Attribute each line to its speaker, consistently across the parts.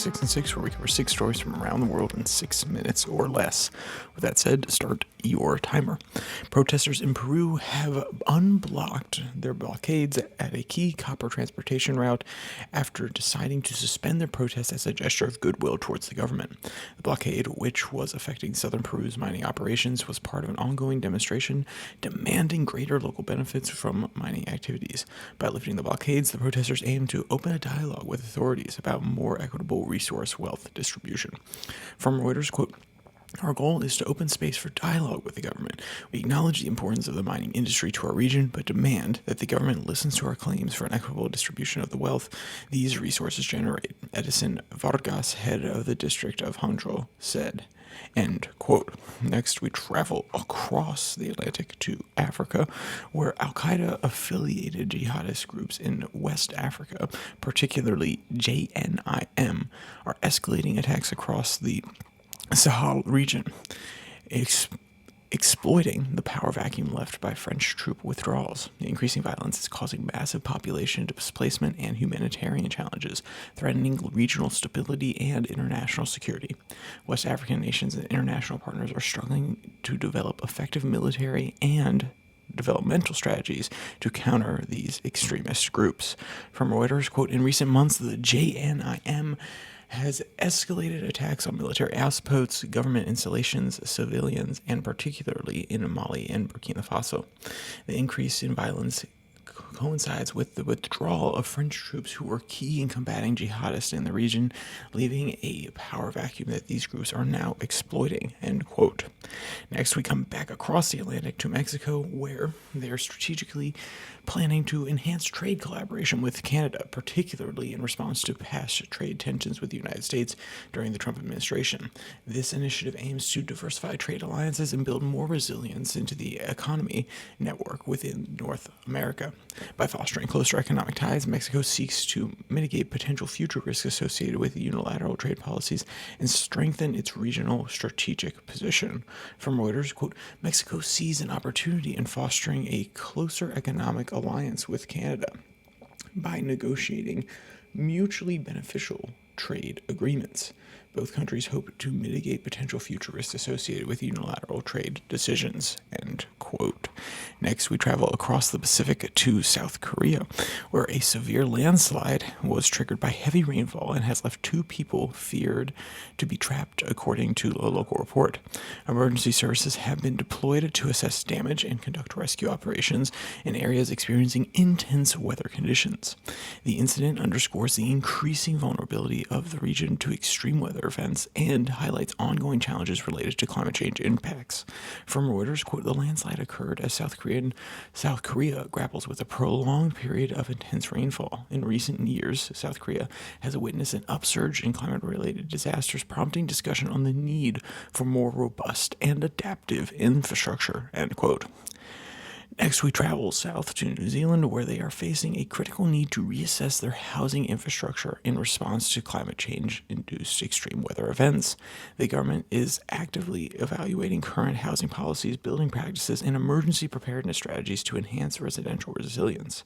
Speaker 1: 6 and 6, where we cover 6 stories from around the world in 6 minutes or less. With that said, start your timer. Protesters in Peru have unblocked their blockades at a key copper transportation route after deciding to suspend their protest as a gesture of goodwill towards the government. The blockade, which was affecting southern Peru's mining operations, was part of an ongoing demonstration demanding greater local benefits from mining activities. By lifting the blockades, the protesters aim to open a dialogue with authorities about more equitable resource wealth distribution. From Reuters, quote, "Our goal is to open space for dialogue with the government. We acknowledge the importance of the mining industry to our region, but demand that the government listens to our claims for an equitable distribution of the wealth these resources generate," Edison Vargas, head of the district of Hangzhou, said. End quote. Next, we travel across the Atlantic to Africa, where Al-Qaeda-affiliated jihadist groups in West Africa, particularly JNIM, are escalating attacks across the Sahel region, exploiting the power vacuum left by French troop withdrawals. The increasing violence is causing massive population displacement and humanitarian challenges, threatening regional stability and international security. West African nations and international partners are struggling to develop effective military and developmental strategies to counter these extremist groups. From Reuters, quote, "In recent months, the JNIM has escalated attacks on military outposts, government installations, civilians, and particularly in Mali and Burkina Faso. The increase in violence coincides with the withdrawal of French troops who were key in combating jihadists in the region, leaving a power vacuum that these groups are now exploiting," end quote. Next, we come back across the Atlantic to Mexico, where they're strategically planning to enhance trade collaboration with Canada, particularly in response to past trade tensions with the United States during the Trump administration. This initiative aims to diversify trade alliances and build more resilience into the economy network within North America. By fostering closer economic ties, Mexico seeks to mitigate potential future risks associated with unilateral trade policies and strengthen its regional strategic position. From Reuters, quote, "Mexico sees an opportunity in fostering a closer economic alliance with Canada by negotiating mutually beneficial trade agreements. Both countries hope to mitigate potential future risks associated with unilateral trade decisions," end quote. Next, we travel across the Pacific to South Korea, where a severe landslide was triggered by heavy rainfall and has left 2 people feared to be trapped, according to a local report. Emergency services have been deployed to assess damage and conduct rescue operations in areas experiencing intense weather conditions. The incident underscores the increasing vulnerability of the region to extreme weather events and highlights ongoing challenges related to climate change impacts. From Reuters, quote, "The landslide occurred as South Korea grapples with a prolonged period of intense rainfall. In recent years, South Korea has witnessed an upsurge in climate-related disasters, prompting discussion on the need for more robust and adaptive infrastructure," end quote. Next, we travel south to New Zealand, where they are facing a critical need to reassess their housing infrastructure in response to climate change-induced extreme weather events. The government is actively evaluating current housing policies, building practices, and emergency preparedness strategies to enhance residential resilience.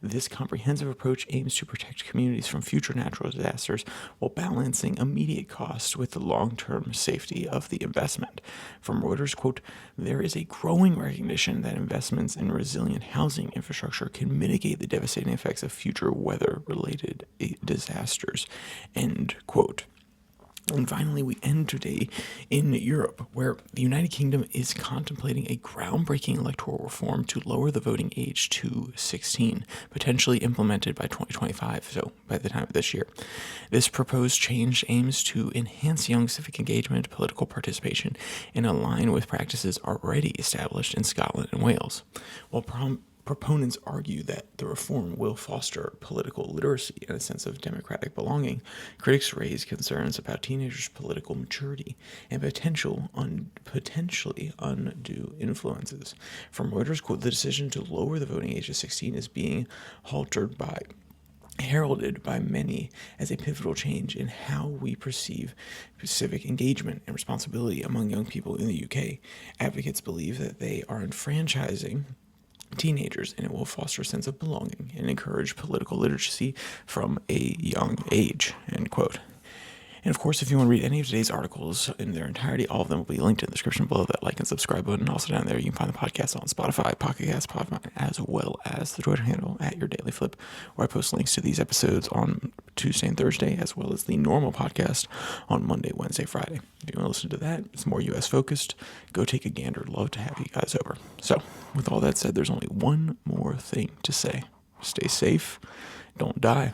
Speaker 1: This comprehensive approach aims to protect communities from future natural disasters while balancing immediate costs with the long-term safety of the investment. From Reuters, quote, "There is a growing recognition that investments in resilient housing infrastructure can mitigate the devastating effects of future weather-related disasters," end quote. And finally, we end today in Europe, where the United Kingdom is contemplating a groundbreaking electoral reform to lower the voting age to 16, potentially implemented by 2025, so by the time of this year. This proposed change aims to enhance young civic engagement, political participation, and align with practices already established in Scotland and Wales. While proponents argue that the reform will foster political literacy and a sense of democratic belonging, critics raise concerns about teenagers' political maturity and potentially undue influences. From Reuters, quote, "The decision to lower the voting age to 16 is being heralded by many as a pivotal change in how we perceive civic engagement and responsibility among young people in the UK. Advocates believe that they are enfranchising teenagers, and it will foster a sense of belonging and encourage political literacy from a young age," end quote. And of course, if you want to read any of today's articles in their entirety, all of them will be linked in the description below that like and subscribe button. Also down there, you can find the podcast on Spotify, Pocket Cast, Spotify, as well as the Twitter handle at Your Daily Flip, where I post links to these episodes on Tuesday and Thursday, as well as the normal podcast on Monday, Wednesday, Friday. If you want to listen to that, it's more U.S. focused. Go take a gander. Love to have you guys over. So, with all that said, there's only one more thing to say. Stay safe. Don't die.